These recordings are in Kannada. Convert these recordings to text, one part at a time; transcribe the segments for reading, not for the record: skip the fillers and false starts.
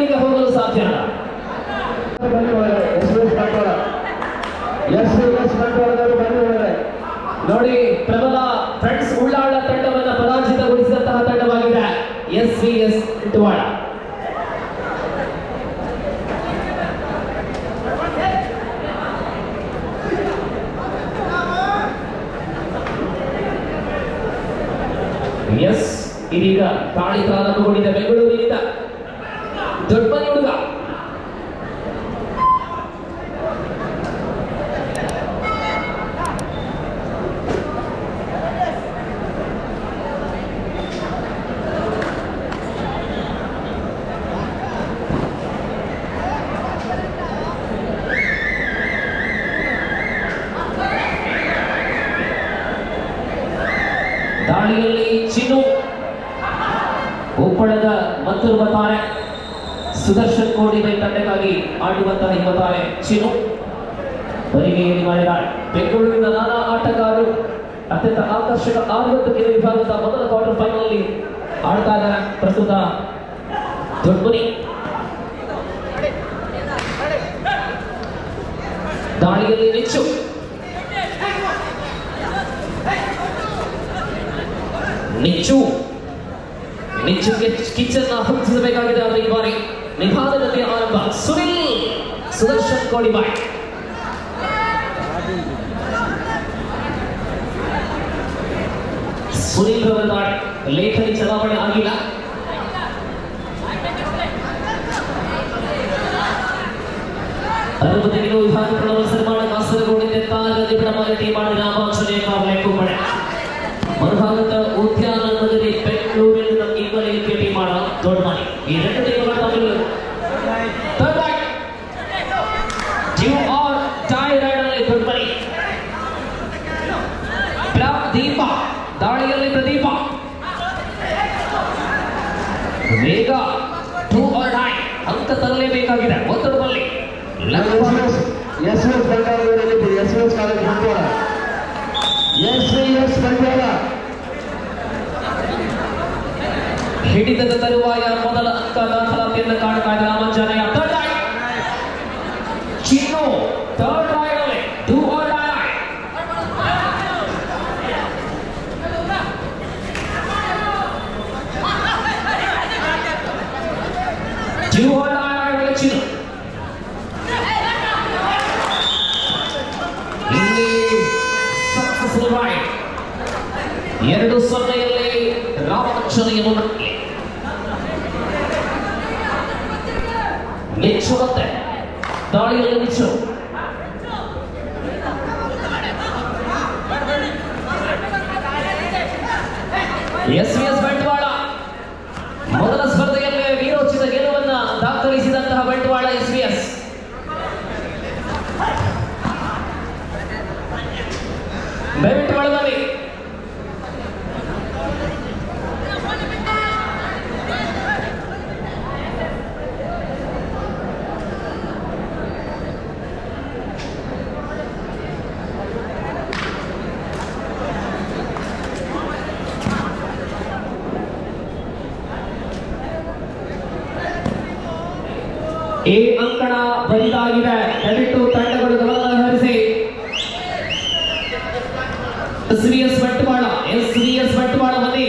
ಫೈನಲ್ಗೆ ಹೋಗಲು ಸಾಧ್ಯ. ನೋಡಿ, ಪ್ರಬಲ ಫ್ರೆಂಡ್ಸ್ ಉಳ್ಳಾಳ ತಂಡವನ್ನು ಪರಾಜಿತಗೊಳಿಸಿದಂತಹ ತಂಡವಾಗಿದೆ SVS ಬಂಟ್ವಾಳ. ಇದೀಗ ತಾಳಿ ಪ್ರಾರಂಭಗೊಂಡಿದೆ ಬೆಂಗಳೂರಿನಿಂದ. ದೊಡ್ಡಮನಿ ಹುಡುಗ ದಾಳಿಯಲ್ಲಿ ಚಿನ್ನು ಉಪ್ಪಳದ ಮತ್ತೊಬ್ಬ ತಾರೆ. ಸುದರ್ಶನ್ ಕೋಡಿಬೈ ತಂಡಕ್ಕಾಗಿ ಆಡುವಂತಹ ಯುವ ತಾರೆ ಚಿನ್ನು ಬರಿಗೆಯಲ್ಲಿ ಮಾಡಿದ್ದಾರೆ. ಬೆಂಗಳೂರಿನ ನಾನಾ ಆಟಗಾರರು ಅತ್ಯಂತ ಆಕರ್ಷಕ 60 ಕಿಲೋ ವಿಭಾಗದ ಮೊದಲ ಕ್ವಾರ್ಟರ್ ಫೈನಲ್ ಅಲ್ಲಿ ಆಡ್ತಾ ಇದ್ದಾರೆ. ಪ್ರಸ್ತುತ ದೊಡ್ಡಮನಿ ದಾಳಿಯಲ್ಲಿ ನಿಚ್ಚುಗೆ ಕಿಚ್ಚನ್ನ ಹುಟ್ಟಿಸಬೇಕಾಗಿದೆ. ಆದರೆ ಈ ಬಾರಿ ನಿಧಾನದಲ್ಲಿ ಆರಂಭ. ಸುದರ್ಶನ್ ಕೋಡಿಬಾಯ್ ಸುನಿಲ್ ರವರ ದಾಳಿ ಲೇಖನಿ ಚಲಾವಣೆ ಆಗಿಲ್ಲ. ಅರವತ್ತು ವಿಭಾಗಗಳ ನಿರ್ಮಾಣ ಕಾಸರಗೋಡಿನ ತಾಲೂಕಿನ ನಿಬಡಮಾಗಿ ಟೀಮಾಡಿ ರಾಮಾಂಶನೇ ಕಾವಲೆಕ್ಕೂ ಪಡೆ ಮರುಭಾಗದ ಉದ್ಯಾನ ನಗರಿ ಬೆಂಗಳೂರಿನ ಇಂಗ್ಲೆಂಡ್ಗೆ ಟೀಮಾಡ ದೊಡ್ಡಮನಿ. ಈ ಎರಡು ಟೀಮ್ಗಳ ತಮಿಳು ದೊಡ್ಡಮನಿ ದೀಪ ದಾಳಿಯಲ್ಲಿ ಪ್ರದೀಪ ವೇಗ 2 or 9 ಅಂಕ ತರಲೇಬೇಕಾಗಿದೆ. ಒತ್ತಡದಲ್ಲಿ ಹಿಡಿತದ ತರುವಾಯ ಮೊದಲ ಅಂಕ ದಾಖಲಾತಿಯನ್ನು ಕಾಣ್ತಾ ಇದೆ ರಾಮಂಜನಯ್ಯ. ಚಿನ್ನು ಥರ್ಡ್ ರಾಯ್ 2 or 9 2 or 9 ಚಿನ್ನು. ಇಲ್ಲಿ ಸಕ್ಸಸ್ಫುಲ್ ರೈಡ್ 2-0 ರಾಮಂಜನಯ್ಯ ಮುನ್ನಡೆ. ನಿಚ್ಚು ಮತ್ತೆ ದಾಳಿಯಲ್ಲಿ ನಿಚ್ಚು SVS ಬಂಟ್ವಾಳ ಮೊದಲ ಸ್ಪರ್ಧೆಯಲ್ಲಿ ವೀರೋಚಿತ ಗೆಲುವನ್ನು ದಾಖಲಿಸಿದಂತಹ ಬಂಟ್ವಾಳ SVS. ದಯವಿಟ್ಟು ಒಳಬನ್ನಿ. ಈ ಅಂಕಣ ಬರಿದಾಗಿದೆ. ದಯವಿಟ್ಟು ತಂಡಗಳು ಗಮನ ಹರಿಸಿ. SVS ಬಂಟ್ವಾಳ ಬನ್ನಿ.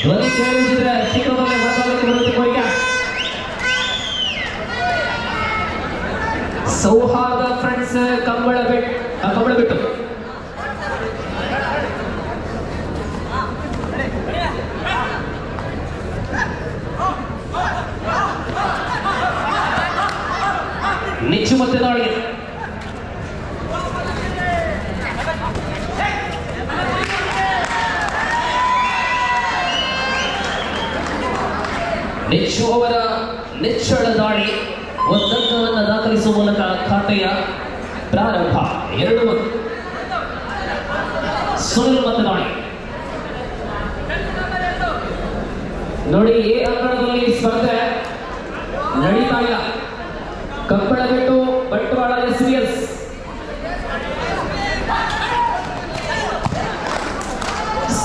ಧ್ವನಿ ಕೇಳಿದ್ರೆ ಶೀಘ್ರದಲ್ಲೇ ಹೊರಭಾಗಕ್ಕೆ ಬರುತ್ತೆ. ಕೊಯ್ಯ ಸೌಹಾರ್ದ ಫ್ರೆಂಡ್ಸ್ ಕಂಬಳ ಬಿಟ್ಟು ನಿಚ್ಚು ಮತ್ತೆ ದಾಳಿಗೆ ನಿಚ್ಚು ಅವರ ನಿಚ್ಚಳ ದಾಳಿ ಒಂದಂಕವನ್ನು ದಾಖಲಿಸುವ ಮೂಲಕ ಖಾತೆಯ ಪ್ರಾರಂಭ. 2-1 ಸುನಿಲ್ ಮತ್ತೆ ದಾಳಿ. ನೋಡಿ, ಈ ಅಂಕಣದಲ್ಲಿ ಸ್ಪರ್ಧೆ ನಡೀತಾ ಇಲ್ಲ. ಕಂಬಳ ಬಿಟ್ಟು ಬಂಟ್ವಾಳ SVS.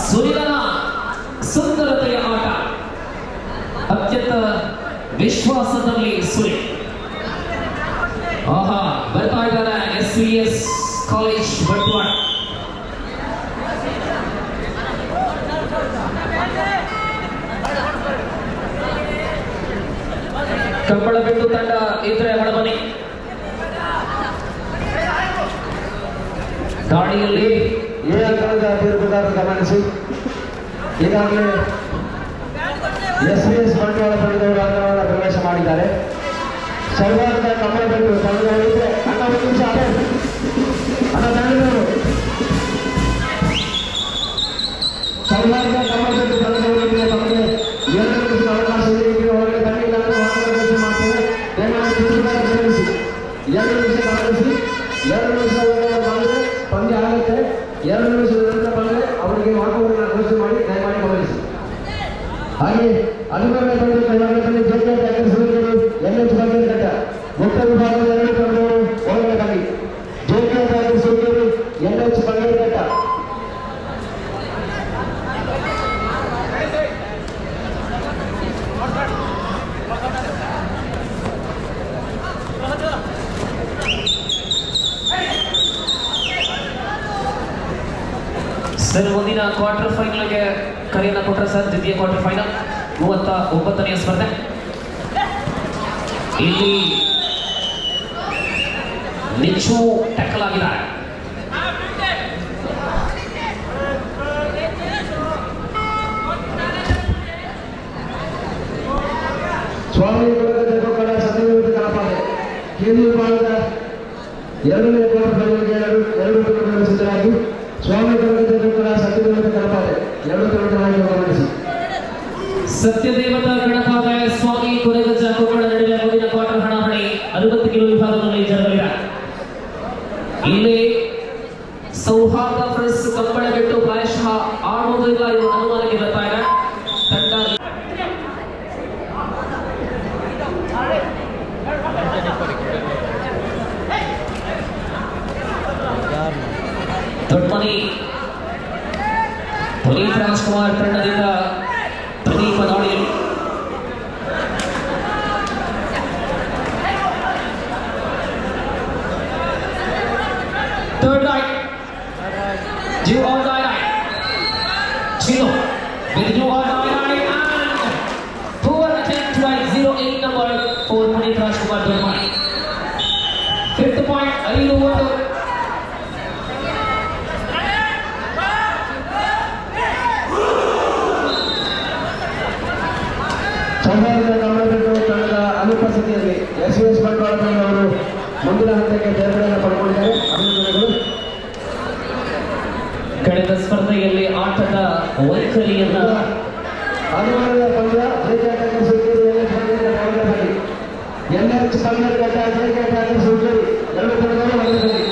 ಸುನಿಲನ ಸುಂದರತೆಯ ಆಟ, ಅತ್ಯಂತ ವಿಶ್ವಾಸದಲ್ಲಿ ಸುರಿ. ಆಹಾ, ಬರ್ತಾ ಇದ್ದಾರೆ SVS ಕಾಲೇಜ್ ಬಂಟ್ವಾಳ. ಕಂಬಳ ಬಿಟ್ಟು ತಂಡ ಇದ್ರೆ ಹೊರಬನ್ನಿ. ದಾಳಿಯಲ್ಲಿ ತೀರ್ಪುಗಾರರು ಗಮನಿಸಿ, ಈಗಾಗಲೇ SVS ಬಂಟ್ವಾಳ ತಂಡದವರು ಅಂಗಣವನ್ನು ಪ್ರವೇಶ ಮಾಡಿದ್ದಾರೆ. ಶನಿವಾರದ ಕಂಬಳ ಬಿಟ್ಟು ತಂಡದವರು ಇದ್ರೆ ಅಣ್ಣ ಒಂದು ನಿಮಿಷ ಅಣ್ಣ ತಂಡದವರು ಶನಿವಾರದ ಕಂಬಳ ಬಿಟ್ಟು ತಂಡದವರು ಇದ್ರೆ ತಮಗೆ 2 ನಿಮಿಷದ ಅವಕಾಶ ಇದೆ. ಒಳಗಡೆ ಬನ್ನಿಲ್ಲ ಅಂದ್ರೆ ಪ್ರವೇಶ ಮಾಡ್ತೇವೆ. ದಯಮಾಡಿ ತೀರ್ಪುಗಾರರು ಗಮನಿಸಿ, 2 ನಿಮಿಷ ಗಮನಿಸಿ. 2 ನಿಮಿಷ ಮಾಡಿದ್ರೆ ಪಂದ್ಯ ಆಗುತ್ತೆ. 2 ನಿಮಿಷದ ನಂತರ ಬಂದರೆ ಅವರಿಗೆ ವಾತಾವರಣ ಘೋಷಣೆ ಮಾಡಿ ದಯಮಾಡಿ ಗಮನಿಸಿ. ಹಾಗೆ ಅನುಕರಣೆ ಬಂದು ಕೈವಾಡದಲ್ಲಿ JK ಟ್ಯಾಗರ್ ಸುರಿದರು NH ಬಗೆರ್ಘಟ್ಟ ಮುಕ್ತ ವಿಭಾಗದ 2 ತಂಡದವರು ಒಳಗಡೆ ಬನ್ನಿ. JK ಟ್ಯಾಗರ್ ಸುರಿದರು NH ಬಗೆರ್ಘಟ್ಟ. ಸರ್, ಮುಂದಿನ ಕ್ವಾರ್ಟರ್ ಫೈನಲ್ಗೆ ಕರೆಯನ್ನು ಕೊಟ್ಟರೆ ಸರ್. ದ್ವಿತೀಯ ಕ್ವಾರ್ಟರ್ ಫೈನಲ್ 39ನೇ ಸ್ಪರ್ಧೆ. ಇಲ್ಲಿ ನಿಚ್ಚು ಟ್ಯಾಕಲ್ ಆಗಿದ್ದಾರೆ. ಸ್ವಾಮಿ ಕಡ ಸತ್ಯವೇದ ಕಳಪಾದೆ ಕೇಂದ್ರ ವಿಭಾಗದ 2ನೇ ಕ್ವಾರ್ಟರ್ ಫೈನಲ್ಗೆ 2 ತಂಡಗಳು ಸಿದ್ಧರಾಗಿ ಸ್ವಾಮಿ ಕಡ ಸತ್ಯವೇದ ಕಳಪಾದೆ 2 ತಂಡಗಳಾಗಿ ಗಮನಿಸಿ. ಸತ್ಯದೇವತಾ ಗಣಪಾದ ಸ್ವಾಮಿ ಕೊರಗಜ್ಜ ಕೊಪ್ಪಳ ನಡುವೆ ಮುಂದಿನ ಕ್ವಾರ್ಟರ್ ಹಣಾಹಣಿ 60 ಕಿಲೋ ವಿಭಾಗದಲ್ಲಿ ಜರುಗಲಿದೆ. ಇಲ್ಲಿ ಸೌಹಾರ್ದ ಫ್ರೆಸ್ ಕಂಬಳ ಬಿಟ್ಟು ಪ್ರಾಯಶಃ ಆಡುವುದಿಲ್ಲ ಎಂಬ ಅನುಮಾನಕ್ಕೆ ಬರ್ತಾ ಇದೆ ತಂಡ. ದೊಡ್ಡಮನಿ ಪುನೀತ್ ರಾಜ್ಕುಮಾರ್ ತಂಡದಿಂದ ಪ್ರದೀಪ ದಾಳಿಯಲ್ಲಿ third right, you or die right, Chino with you or die right and poor attempt by 08 number for Punit Rajkumar Dodmani. 5th point, 5 ಶನಿವಾರದ Kambala ಬಿಟ್ಟು ತಂಡದ ಅನುಪಸ್ಥಿತಿಯಲ್ಲಿ SVS ಬಂಟ್ವಾಳ ತಂಡವರು ಮುಂದಿನ ಹಂತಕ್ಕೆ ತೇರ್ಗಡೆಯನ್ನು ಪಡ್ಕೊಂಡಿದ್ದಾರೆ. ಅಭಿನಂದನೆಗಳು. ಕಳೆದ ಸ್ಪರ್ಧೆಯಲ್ಲಿ ಆಟದ ವೈಖರಿಯನ್ನ ಅನುಮಾನದ ಪಂದ್ಯ JK ಟ್ಯಾಗರ್ ಸುರಿದರು NH ಬಗೆರ್ಘಟ್ಟ JK ಟ್ಯಾಗರ್ ಸುರಿದರು 2 ತಂಡಗಳು ಹೊರಗಡೆ.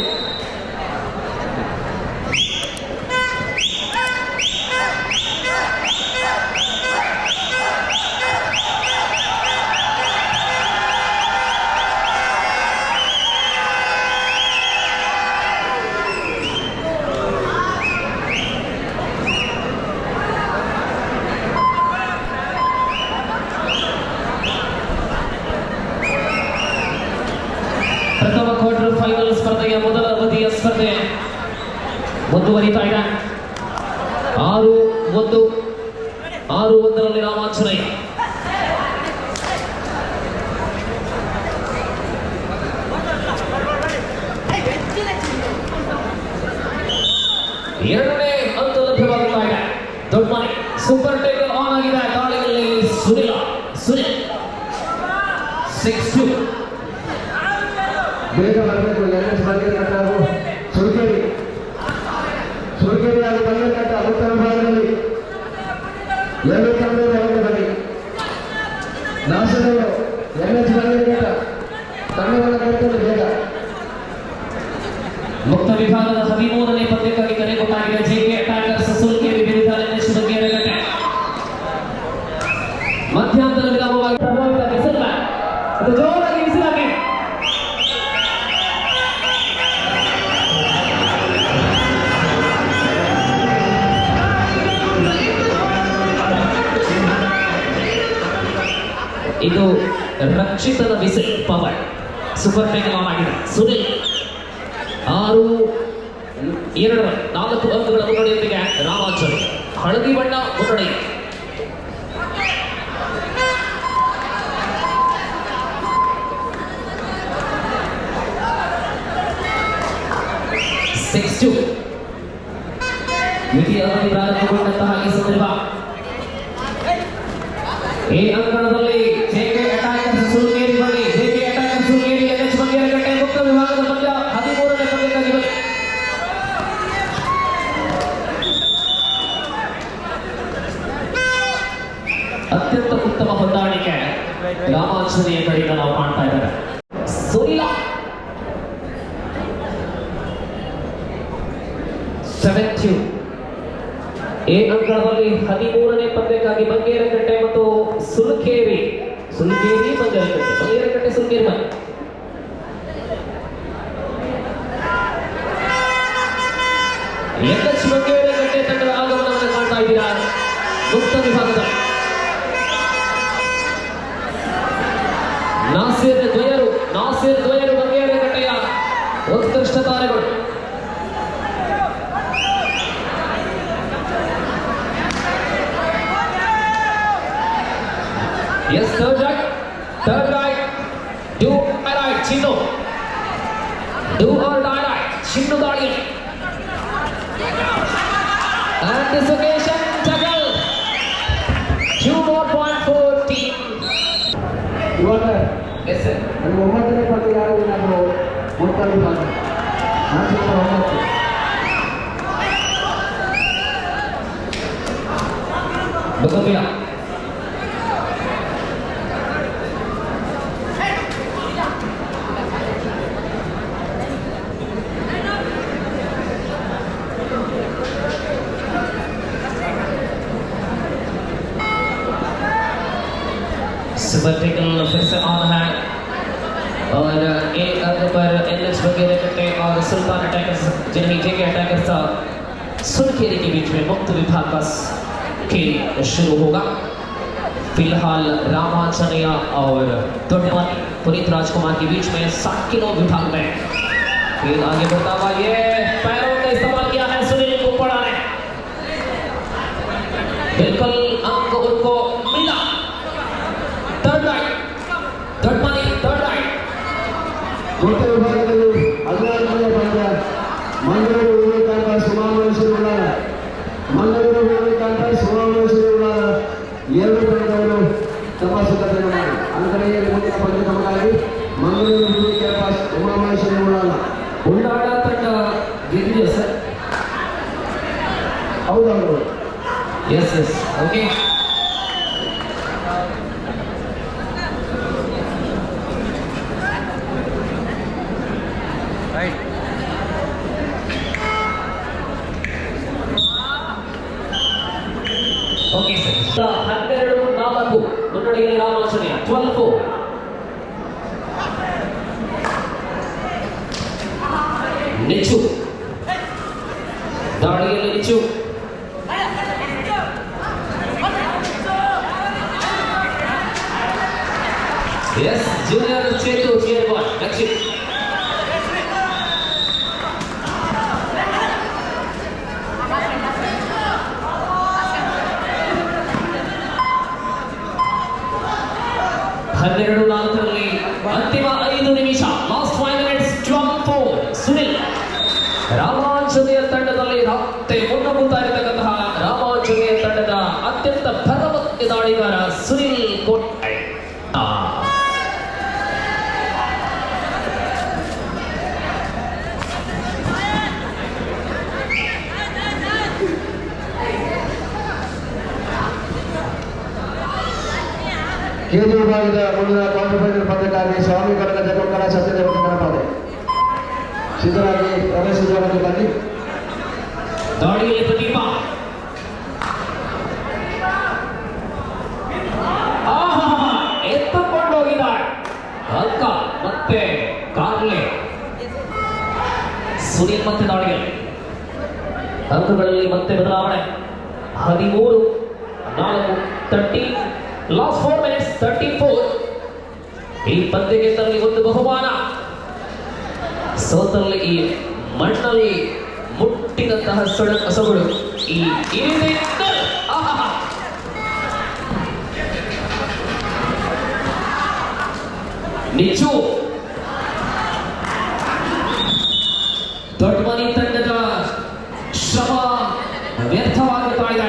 ಪ್ರಥಮ ಕ್ವಾರ್ಟರ್ ಫೈನಲ್ ಸ್ಪರ್ಧೆಯ ಮೊದಲ ಅವಧಿಯ ಸ್ಪರ್ಧೆ ಮುಂದುವರಿತಾ ಇದೆ. 6-1 ರಾಮಾಂಜನೇಯ. ಎರಡನೇ ಹಂತ ಲಭ್ಯವಾಗುತ್ತಾ ಇದೆ. ದೊಡ್ಡಮನೆ ಸೂಪರ್ ಟೇಕರ್ ಆನ್ ಆಗಿದೆ. ದಾಳಿಯಲ್ಲಿ ಸುನಿಲ್ 6-2. ಬೇಗ ಬರಬೇಕು. NH ಬಗೆರ್ಘಟ್ಟ ಹಾಗೂ ಸುರಕೇರಿ ಹಾಗೂ ಬಗೆರ್ಘಟ್ಟ ಮುಕ್ತ ವಿಭಾಗದಲ್ಲಿ 2 ತಂಡಗಳು ಹೊರಗಡೆ ಬನ್ನಿ. ನಾಶದವರು NH ಬಗೆರ್ಘಟ್ಟ ತಂಡವನ್ನು ಕರೆತಂದು ಬೇಗ. ಮುಕ್ತ ವಿಭಾಗದ 13ನೇ ಪಂದ್ಯಕ್ಕಾಗಿ ಕರೆ ಕೊಟ್ಟಾಗಿದೆ. JK ಟ್ಯಾಗರ್ಸ್ ಸುಲ್ಕೇರಿ ವಿರುದ್ಧ NH ಬಗೆರ್ಘಟ್ಟ. ಮಧ್ಯಂತರ ವಿರಾಮವಾಗಿ ಪ್ರಭಾವಿತ ಬಿಸಿಲ ಅದು ಜೋರಾಗಿ ಬಿಸಿಲಾಗಿ ಇದು ರಕ್ಷಿತದ whistle power super Tekal on ಆಗಿದೆ. ಸುನಿಲ್ 6-2 4 ಅಂಕಗಳ ಮುನ್ನಡೆಯೊಂದಿಗೆ ರಾಮಾಚಾರಿ ಹಳದಿ ಬಣ್ಣ ಮುನ್ನಡೆ. ದ್ವಿತೀಯ ಅವಧಿ ಪ್ರಾರಂಭಗೊಂಡಂತಹ ಈ ಸಂದರ್ಭ ಈ ಅಂಕಣದಲ್ಲಿ ಜೆಕೆ ಅಟ್ಯಾಕರ್ಸ್ ಸುಲ್ಗೇರಿ ಬನ್ನಿ. ಜೆಕೆ ಅಟ್ಯಾಕರ್ಸ್ ಸುಲ್ಗೇರಿ ಎನ್ಎಚ್ ಬಂಗೇರಕಟ್ಟೆ ಮುಕ್ತ ವಿಭಾಗದ ಪಂದ್ಯ 13ನೇ ಪಂದ್ಯಕ್ಕಾಗಿ ಬನ್ನಿ. ಅತ್ಯಂತ ಉತ್ತಮ ಹೊಂದಾಣಿಕೆ ರಾಮಾಂಜನೇಯ ಕಡೆಯಿಂದ ನಾವು ಕಾಣ್ತಾ ಇದ್ದಾರೆ. ಸುನಿಲ 7-2 ಈ ಅಂಕಣದಲ್ಲಿ 13ನೇ ಪಂದ್ಯಕ್ಕಾಗಿ ಬಂಗೇರಕಟ್ಟೆ ಮತ್ತು ಸುಲ್ಕೇರಿ ಬಂಗೇರಕಟ್ಟೆ ಸುಲ್ಕೇರಿ ಬನ್ನಿ. ಎನ್ಎಚ್ ಬಂಗೇರಕಟ್ಟೆ ತಂಡದ ಆಗಮನವನ್ನು ಕಾಣ್ತಾ ಇದ್ದೀರಾ ಮುಕ್ತ ವಿಭಾಗದಲ್ಲಿ. ನಾಸಿರ್ ದ್ವಯರು ಬಂಗೇರಕಟ್ಟೆಯ ಉತ್ಕೃಷ್ಟ ತಾರೆಗಳು. Yes, third right, do or die, Chinnu. Do or die, Chinnu ದಾಳಿ. And this occasion, tackle. 2 more point for team. ಇವಾಗ Yes, sir. 9ನೇ ಪಂದ್ಯ ಯಾರು ನಾವು ಮುಕ್ತ ವಿಭಾಗ 9. Bogomila. सुपर टेकल फिर से ऑन है और एक अंक पर एनएच बगेरकट्टे और सुल्तान अटैकर्स जिन्हें जेके अटैकर्स सुलखेरी के बीच में मुक्त विभाग का खेल शुरू होगा. फिलहाल रामाचनिया और टोटमनी पुनीत राजकुमार के बीच में 60 किलो विभाग में खेल आगे बढ़ता हुआ. ये पैरों का इस्तेमाल किया है सुनील कुपड़ा ने. बिल्कुल अंक उनको मिला. थर्ड राइट ಮುಕ್ತ ವಿಭಾಗದಲ್ಲಿ 16ನೇ ಪಂದ್ಯ ಮಂಗಳೂರು ವಿವೇಕಾನಂದ ಸುಮಾವೇಶವುಳ್ಳಾರ 2 ಪಂದ್ಯಗಳು ತಮ್ಮ ಸಿದ್ಧತೆಯನ್ನು ಮಾಡಿ ಅಂಕಣೆಯ ಮುಂದಿನ ಪಂದ್ಯ ತಮಗಾಗಿ ಮಂಗಳೂರು ವಿವೇಕಾನಂದ ಸುಮಾವೇಶವುಳ್ಳಾರ ಉಳ್ಳಾಡ ತಂಡ ಗೆದ್ದಿದೆ ಸರ್. ಹೌದೌದು. Yes okay. Okay sir. 12-4 ಮುನ್ನಡೆಯಲ್ಲಿ ರಾಮಾಂಜನೇಯ 12-4. ನಿಚ್ಚು ದಾಳಿಯಲ್ಲಿ ನಿಚ್ಚು ಎಸ್ ಜೂನಿಯರ್ ಚೇತು ಚೇರ್ ಬಾಲ್ ರಕ್ಷಿತ್. ಹನ್ನೆರಡು 4ರಲ್ಲಿ ಅಂತಿಮ 5 ನಿಮಿಷ. Last 5 minutes 12-4. ಸುನಿಲ್ ರಾಮಾಂಜನೇಯ ತಂಡದಲ್ಲಿ ಮತ್ತೆ ಮುನ್ನುಗ್ಗುತ್ತಾ ಇರತಕ್ಕಂತಹ ರಾಮಾಂಜನೇಯ ತಂಡದ ಅತ್ಯಂತ ಭರವಸೆ ದಾಳಿಗಾರ ಸುನಿಲ್ ಕೋಟೆ. ಕೆಜಿ ವಿಭಾಗದ ಮುಂದಿನ ಕ್ವಾರ್ಟರ್ ಫೈನಲ್ ಪಂದ್ಯಕ್ಕಾಗಿ ಸ್ವಾಮಿ ಕನಕ ಜಗತ್ಕರ ಸತ್ಯದೇವತೆ ಗಣಪಾದೆ ಸಿದ್ಧರಾಗಿ ಪ್ರವೇಶಿಸುವಂತೆ ಬನ್ನಿ. ದಾಳಿಯಲ್ಲಿ ಪ್ರದೀಪ ಎತ್ತುಕೊಂಡು ಹೋಗಿದ್ದಾರೆ. ಅಲ್ಕ ಮತ್ತೆ ಕಾರ್ಲೆ. ಸುನಿಲ್ ಮತ್ತೆ ದಾಳಿಯಲ್ಲಿ ಅಂಕಗಳಲ್ಲಿ ಮತ್ತೆ ಬದಲಾವಣೆ. 13-4 13. Last 4 minutes 34. ಈ ಪಂದ್ಯ ಗೆದ್ದಲ್ಲಿ ಒಂದು ಬಹುಮಾನ, ಸೋತಲ್ಲಿ ಈ ಮಣ್ಣಲ್ಲಿ ಮುಟ್ಟಿದಂತಹ ಕಸಗಳು ಈ ನಿಜ ದೊಡ್ಡ ಮನಿ ತಂಡದ ಶ್ರಮ ವ್ಯರ್ಥವಾಗುತ್ತಾ ಇದೆ.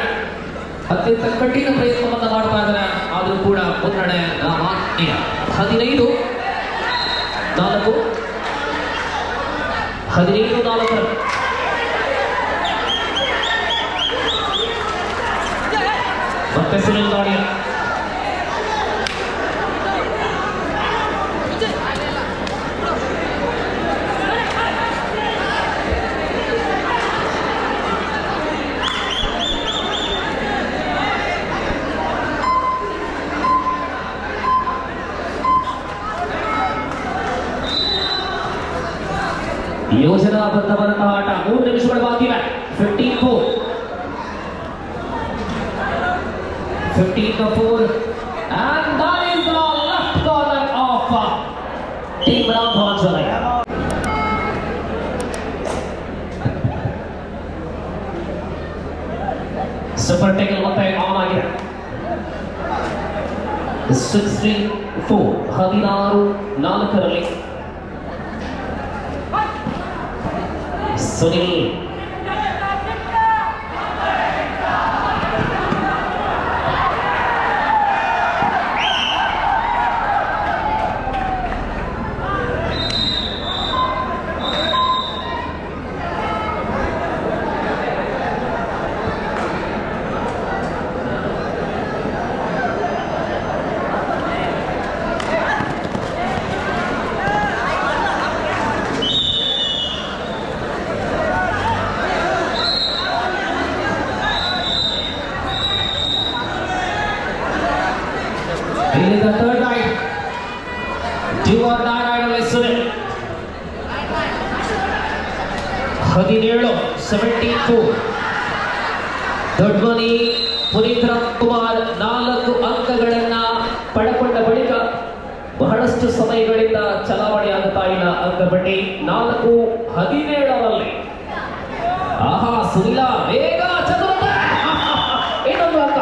ಅತ್ಯಂತ ಕಠಿಣ ಪ್ರಯತ್ನವನ್ನು ಮಾಡ್ತಾ ಇದ್ದಾರೆ, ಆದರೂ ಕೂಡ ಮುನ್ನಡೆ ರಾಮಾನ್ಯ 15-4 ಮತ್ತೆ ಸುನಿಲ್ ಗಾಡಿಯ ಯೋಜನಾಬದ್ಧವಾದಂತಹ ಆಟ. 3 ನಿಮಿಷಗಳು ಬಾಕಿ ಇವೆ. 15-4 and that is the left corner of team Ramacharya. Super tackle ಮತ್ತೆ ಆನ್ ಆಗಿದೆ. 16-4 16-4 Sunil in the third night, do or die idol Sunil. 17-4 Doddamani Puneeth Ramkumar 4 ಅಂಕಗಳನ್ನ ಪಡೆಕೊಂಡ ಬಳಿಕ ಬಹಳಷ್ಟು ಸಮಯಗಳಿಂದ ಚಲಾವಣೆಯಾಗುತ್ತಾ ಇಲ್ಲ ಅಂಕಪಟ್ಟಿ. 4-17 ಆಹಾ ಸುನಿಲ ಬೇಗ ಚತುರತೆ, ಇನ್ನೊಂದು ಅಂಕ.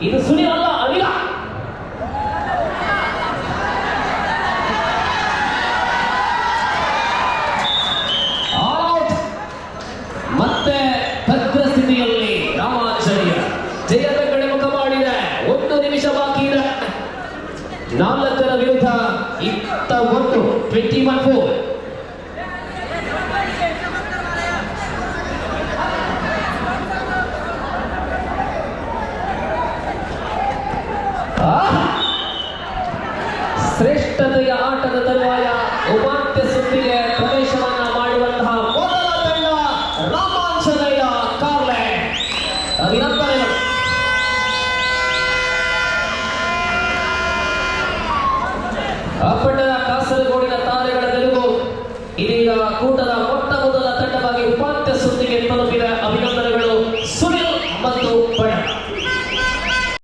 ಇದು ಸುನಿಲ್ ಅಲ್ಲ, ಅನಿಲ. ಮತ್ತೆ ಭದ್ರ ಸ್ಥಿತಿಯಲ್ಲಿ ರಾಮಾಚಾರ್ಯ ಜಯದ ಕಡೆ ಮುಖ ಮಾಡಿದೆ. 1 ನಿಮಿಷ ಬಾಕಿ ಇದೆ. 4 ವಿರುದ್ಧ 21-4. ಶ್ರೇಷ್ಠತೆಯ ಆಟದ ತರುವಾಯ ಉಪಾಂತ್ಯ ಸುತ್ತಿಗೆ ಪ್ರವೇಶವನ್ನ ಮಾಡುವಂತಹ ಮೊದಲ ತಂಡ ರಾಮಾಂಜನೇಯ ಕಾರ್ಲೆ. ಅಭಿನಂದನೆಗಳು. ಅಪ್ಪಟ ಕಾಸರಗೋಡಿನ ತಾರೆಗಳ ಗೆಲುವು ಇದೀಗ ಕೂಟದ ಮೊಟ್ಟ ಮೊದಲ ತಂಡವಾಗಿ ಉಪಾಂತ್ಯ ಸುತ್ತಿಗೆ ತಲುಪಿದೆ.